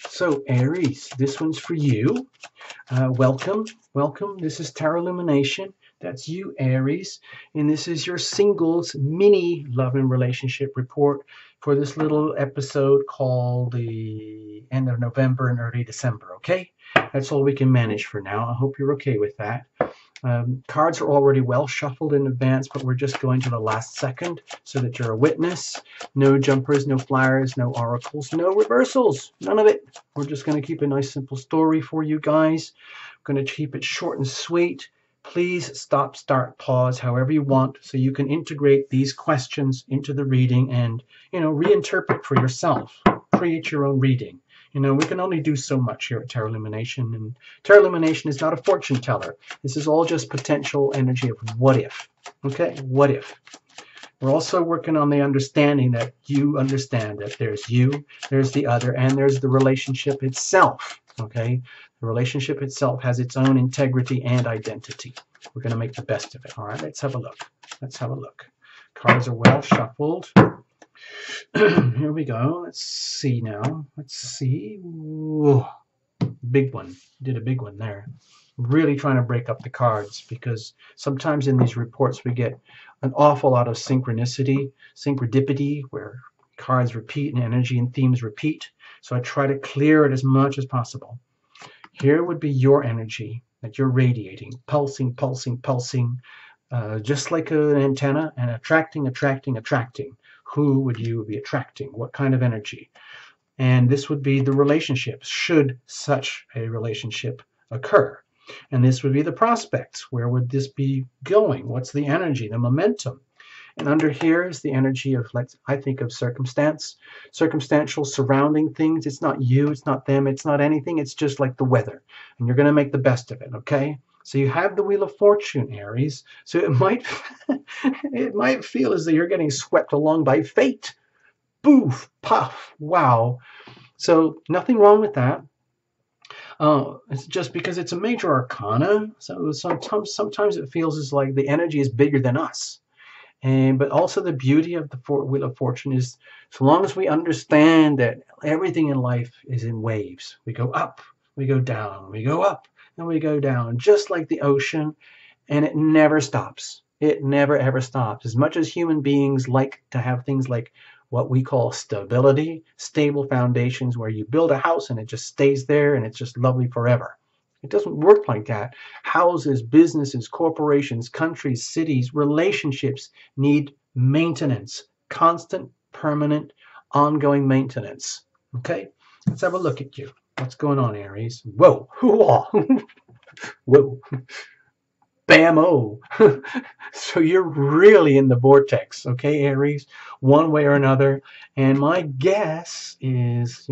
So, Aries, this one's for you. Welcome, welcome. This is Tarot Lumination. That's you, Aries. And this is your singles mini love and relationship report for this little episode called the end of November and early December, okay? That's all we can manage for now. I hope you're okay with that. Cards are already well shuffled in advance, but we're just going to the last second so that you're a witness. No jumpers, no flyers, no oracles, no reversals, none of it. We're just going to keep a nice simple story for you guys. I'm going to keep it short and sweet. Please stop, start, pause, however you want, so you can integrate these questions into the reading and, reinterpret for yourself. Create your own reading. We can only do so much here at Tarot Illumination, and Tarot Illumination is not a fortune teller. This is all just potential energy of what if. Okay, what if? We're also working on the understanding that you understand that there's you, there's the other, and there's the relationship itself. Okay, the relationship itself has its own integrity and identity. We're going to make the best of it. All right, let's have a look. Let's have a look. Cards are well shuffled. Here we go. Let's see now. Let's see. Whoa. Big one. Did a big one there. Really trying to break up the cards, because sometimes in these reports we get an awful lot of synchrodipity, where cards repeat and energy and themes repeat. So I try to clear it as much as possible. Here would be your energy that you're radiating, pulsing, pulsing, pulsing, just like an antenna, and attracting, attracting, attracting. Who would you be attracting? What kind of energy? And this would be the relationship, should such a relationship occur. And this would be the prospects. Where would this be going? What's the energy, the momentum? And under here is the energy of, I think of circumstantial surrounding things. It's not you, it's not them, it's not anything. It's just like the weather. And you're going to make the best of it, okay? So you have the Wheel of Fortune, Aries. So it might feel as though you're getting swept along by fate. Boof, puff, wow. So nothing wrong with that. It's just because it's a major arcana. So sometimes it feels as like the energy is bigger than us. But also the beauty of the Wheel of Fortune is, so long as we understand that everything in life is in waves. We go up, we go down, we go up, and we go down, just like the ocean, and it never stops. It never, ever stops. As much as human beings like to have things like what we call stability, stable foundations, where you build a house and it just stays there and it's just lovely forever. It doesn't work like that. Houses, businesses, corporations, countries, cities, relationships need maintenance, constant, permanent, ongoing maintenance. Okay? Let's have a look at you. What's going on, Aries? Whoa. Whoa. Bam-o. So you're really in the vortex, okay, Aries, one way or another. And my guess is,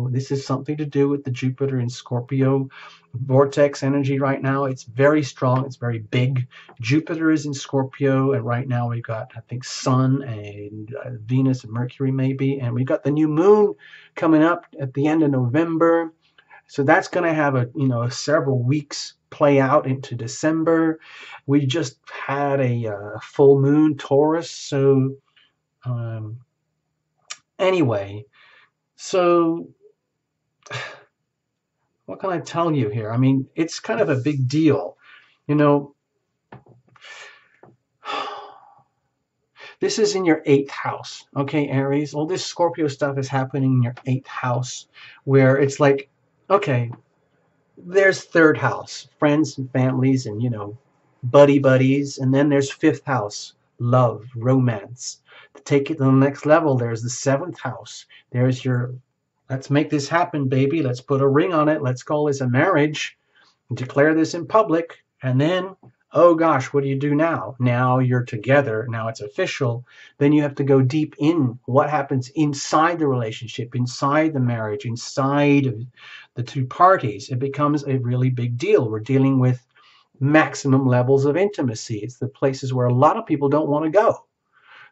this is something to do with the Jupiter and Scorpio vortex energy right now. It's very strong. It's very big. Jupiter is in Scorpio, and right now we've got, I think, Sun and Venus and Mercury maybe, and we've got the new moon coming up at the end of November. So that's going to have several weeks play out into December. We just had a full moon Taurus. So anyway, so what can I tell you here? I mean, it's kind of a big deal. This is in your 8th house, okay, Aries? All this Scorpio stuff is happening in your 8th house, where it's like, okay, there's 3rd house, friends and families and, buddies. And then there's 5th house, love, romance. To take it to the next level, there's the 7th house. There's your, let's make this happen, baby. Let's put a ring on it. Let's call this a marriage. Declare this in public. And then, oh gosh, what do you do now? Now you're together. Now it's official. Then you have to go deep in what happens inside the relationship, inside the marriage, inside of the two parties. It becomes a really big deal. We're dealing with maximum levels of intimacy. It's the places where a lot of people don't want to go.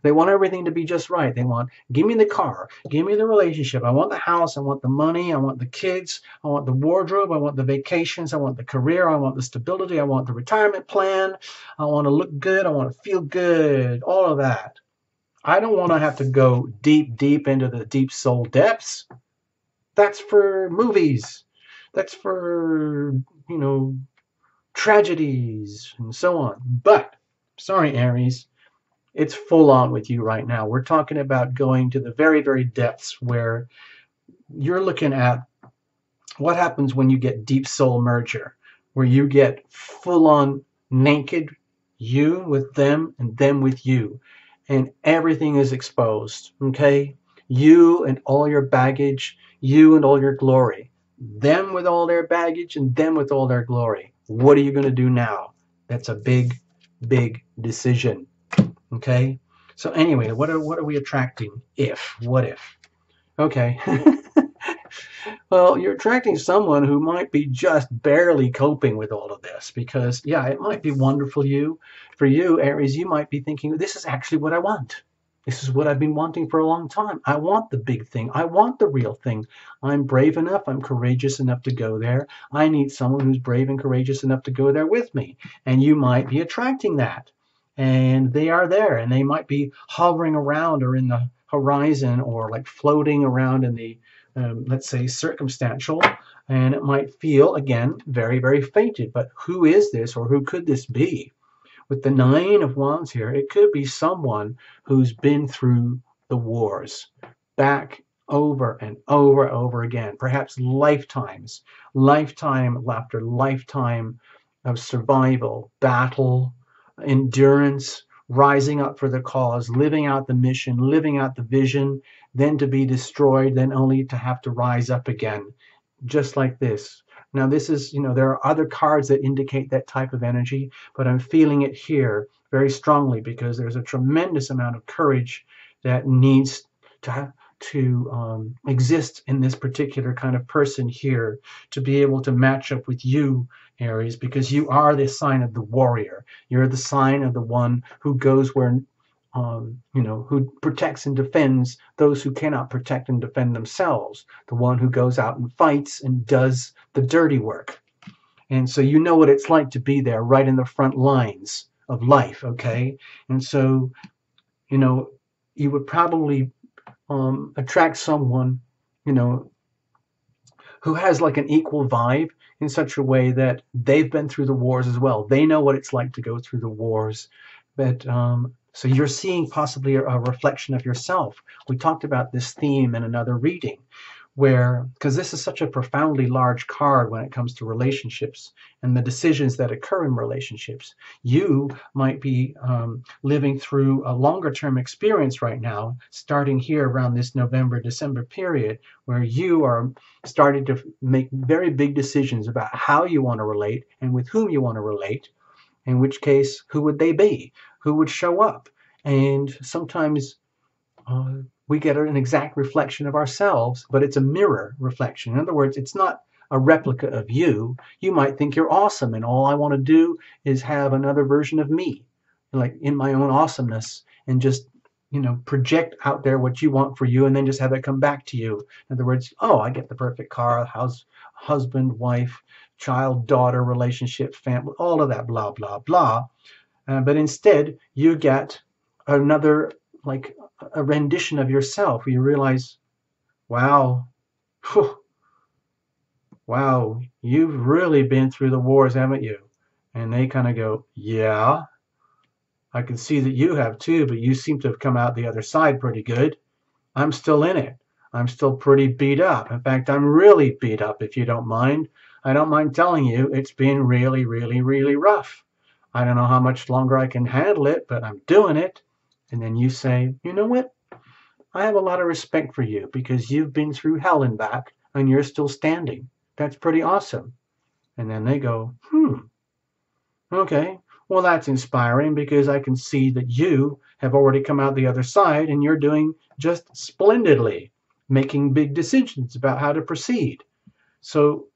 They want everything to be just right. They want, give me the car, give me the relationship. I want the house, I want the money, I want the kids, I want the wardrobe, I want the vacations, I want the career, I want the stability, I want the retirement plan, I want to look good, I want to feel good, all of that. I don't want to have to go deep into the deep soul depths. That's for movies. That's for, you know, tragedies and so on. But, sorry, Aries, it's full on with you right now. We're talking about going to the very, very depths where you're looking at what happens when you get deep soul merger, where you get full on naked, you with them and them with you, and everything is exposed. Okay, you and all your baggage, you and all your glory, them with all their baggage and them with all their glory. What are you going to do now? That's a big, big decision. Okay, so anyway, what are we attracting? What if? Okay. Well, you're attracting someone who might be just barely coping with all of this because, yeah, it might be wonderful for you, Aries, you might be thinking, this is actually what I want. This is what I've been wanting for a long time. I want the big thing. I want the real thing. I'm brave enough. I'm courageous enough to go there. I need someone who's brave and courageous enough to go there with me. And you might be attracting that. And they are there, and they might be hovering around or in the horizon or like floating around in the let's say, circumstantial, and it might feel, again, very, very fated. But who is this, or who could this be? With the Nine of Wands here, it could be someone who's been through the wars, back over and over again, perhaps lifetimes, lifetime after lifetime of survival, battle, endurance, rising up for the cause, living out the mission, living out the vision, then to be destroyed, then only to have to rise up again, just like this. Now, this is, there are other cards that indicate that type of energy, but I'm feeling it here very strongly because there's a tremendous amount of courage that needs to exist in this particular kind of person here to be able to match up with you, Aries, because you are the sign of the warrior. You're the sign of the one who goes where, who protects and defends those who cannot protect and defend themselves. The one who goes out and fights and does the dirty work. And so you know what it's like to be there right in the front lines of life, okay? And so, you would probably attract someone, who has like an equal vibe in such a way that they've been through the wars as well. They know what it's like to go through the wars. But so you're seeing possibly a reflection of yourself. We talked about this theme in another reading, where, because this is such a profoundly large card when it comes to relationships and the decisions that occur in relationships, you might be living through a longer term experience right now, starting here around this November, December period, where you are starting to make very big decisions about how you want to relate and with whom you want to relate, in which case, who would they be? Who would show up? And sometimes we get an exact reflection of ourselves, but it's a mirror reflection. In other words, it's not a replica of you. You might think you're awesome, and all I want to do is have another version of me, like in my own awesomeness, and just project out there what you want for you, and then just have it come back to you. In other words, oh, I get the perfect car, house, husband, wife, child, daughter, relationship, family, all of that, blah, blah, blah. But instead, you get another, like a rendition of yourself where you realize, wow, whew, wow, you've really been through the wars, haven't you? And they kind of go, yeah, I can see that you have too, but you seem to have come out the other side pretty good. I'm still in it. I'm still pretty beat up. In fact, I'm really beat up, if you don't mind. I don't mind telling you, it's been really, really, really rough. I don't know how much longer I can handle it, but I'm doing it. And then you say, you know what? I have a lot of respect for you because you've been through hell and back and you're still standing. That's pretty awesome. And then they go, okay, well, that's inspiring because I can see that you have already come out the other side and you're doing just splendidly, making big decisions about how to proceed. So,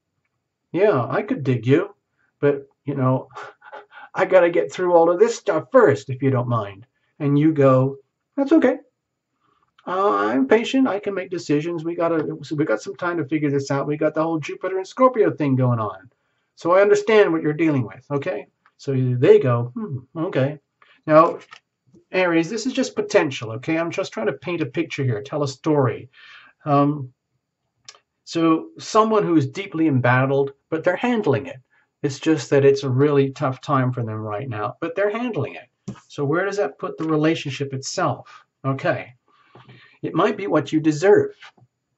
yeah, I could dig you, but, I got to get through all of this stuff first, if you don't mind. And you go, that's okay. I'm patient. I can make decisions. We got some time to figure this out. We got the whole Jupiter and Scorpio thing going on. So I understand what you're dealing with. Okay. So they go, okay. Now, Aries, this is just potential. Okay. I'm just trying to paint a picture here, tell a story. So someone who is deeply embattled, but they're handling it. It's just that it's a really tough time for them right now, but they're handling it. So where does that put the relationship itself? Okay, it might be what you deserve.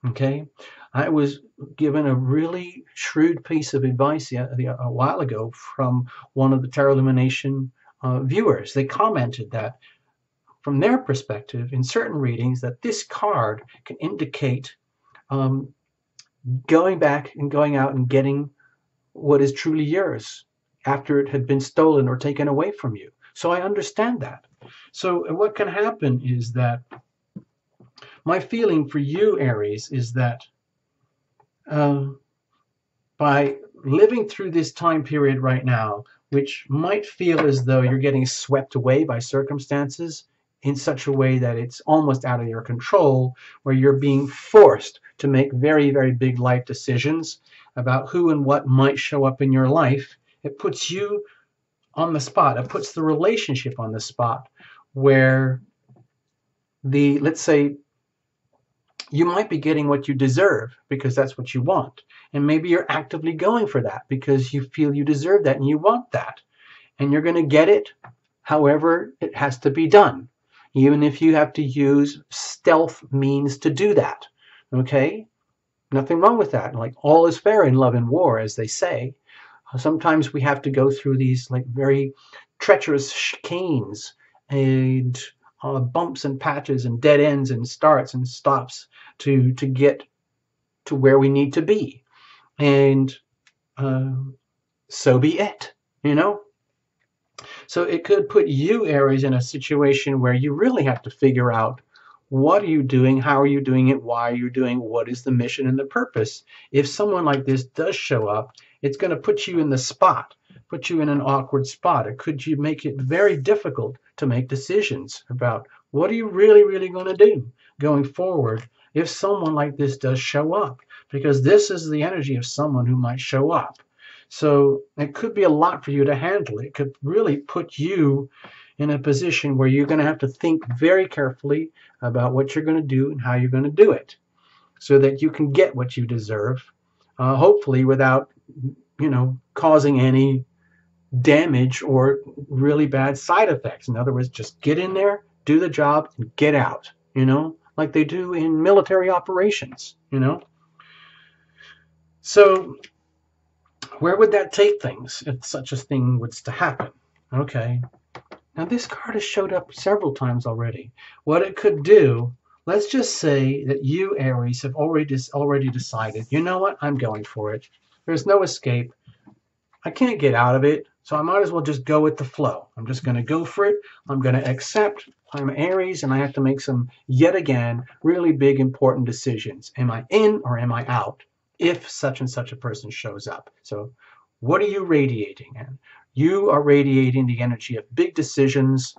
Okay, I was given a really shrewd piece of advice a while ago from one of the Tarot Illumination viewers. They commented that from their perspective, in certain readings, that this card can indicate um, going back and going out and getting what is truly yours after it had been stolen or taken away from you. So I understand that. So what can happen is that my feeling for you, Aries, is that by living through this time period right now, which might feel as though you're getting swept away by circumstances in such a way that it's almost out of your control, where you're being forced to make very, very big life decisions about who and what might show up in your life, it puts you on the spot. It puts the relationship on the spot where let's say, you might be getting what you deserve because that's what you want. And maybe you're actively going for that because you feel you deserve that and you want that. And you're going to get it however it has to be done, even if you have to use stealth means to do that. Okay? Nothing wrong with that. Like, all is fair in love and war, as they say. Sometimes we have to go through these like very treacherous chicanes and bumps and patches and dead ends and starts and stops to get to where we need to be. And so be it, you know? So it could put you, Aries, in a situation where you really have to figure out, what are you doing? How are you doing it? Why are you doing it? What is the mission and the purpose? If someone like this does show up, it's going to put you in the spot, put you in an awkward spot. It could you make it very difficult to make decisions about what are you really, really going to do going forward if someone like this does show up, because this is the energy of someone who might show up. So it could be a lot for you to handle. It could really put you in a position where you're going to have to think very carefully about what you're going to do and how you're going to do it so that you can get what you deserve, hopefully without, causing any damage or really bad side effects. In other words, just get in there, do the job, and get out, like they do in military operations, So where would that take things if such a thing was to happen? Okay. Now this card has showed up several times already. What it could do, let's just say that you, Aries, have already decided, you know what, I'm going for it. There's no escape. I can't get out of it, so I might as well just go with the flow. I'm just going to go for it. I'm going to accept I'm Aries, and I have to make some, yet again, really big, important decisions. Am I in or am I out if such and such a person shows up? So what are you radiating? And you are radiating the energy of big decisions,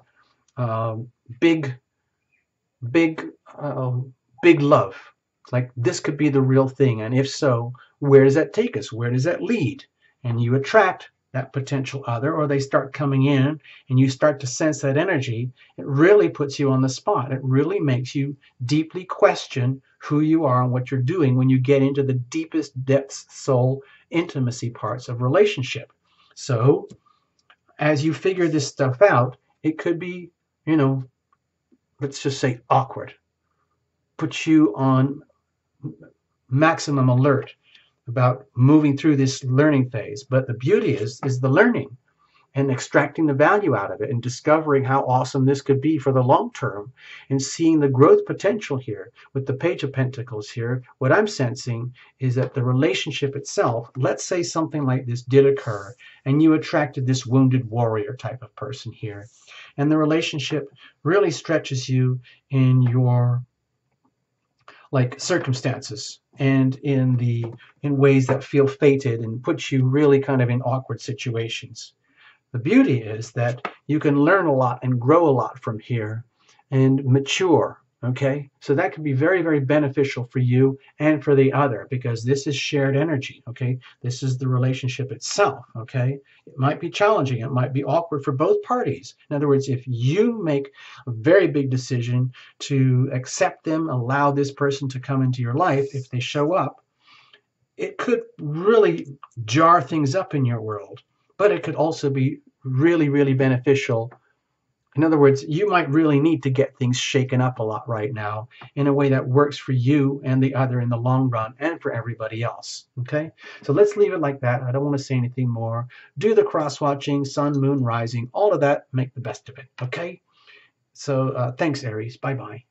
big love. Like, this could be the real thing. And if so, where does that take us? Where does that lead? And you attract that potential other, or they start coming in and you start to sense that energy. It really puts you on the spot. It really makes you deeply question who you are and what you're doing when you get into the deepest depths, soul, intimacy parts of relationship. So as you figure this stuff out, it could be, let's just say awkward. Puts you on maximum alert about moving through this learning phase. But the beauty is the learning and extracting the value out of it and discovering how awesome this could be for the long term and seeing the growth potential here. With the Page of Pentacles here, what I'm sensing is that the relationship itself, let's say something like this did occur and you attracted this wounded warrior type of person here, and the relationship really stretches you in your circumstances and in ways that feel fated and puts you really kind of in awkward situations. The beauty is that you can learn a lot and grow a lot from here and mature. Okay, so that can be very, very beneficial for you and for the other, because this is shared energy. Okay, this is the relationship itself. Okay, it might be challenging, it might be awkward for both parties. In other words, if you make a very big decision to accept them, allow this person to come into your life, if they show up, it could really jar things up in your world, but it could also be really, really beneficial. In other words, you might really need to get things shaken up a lot right now in a way that works for you and the other in the long run and for everybody else. Okay, so let's leave it like that. I don't want to say anything more. Do the cross watching, sun, moon, rising, all of that, make the best of it. Okay, so thanks, Aries. Bye bye.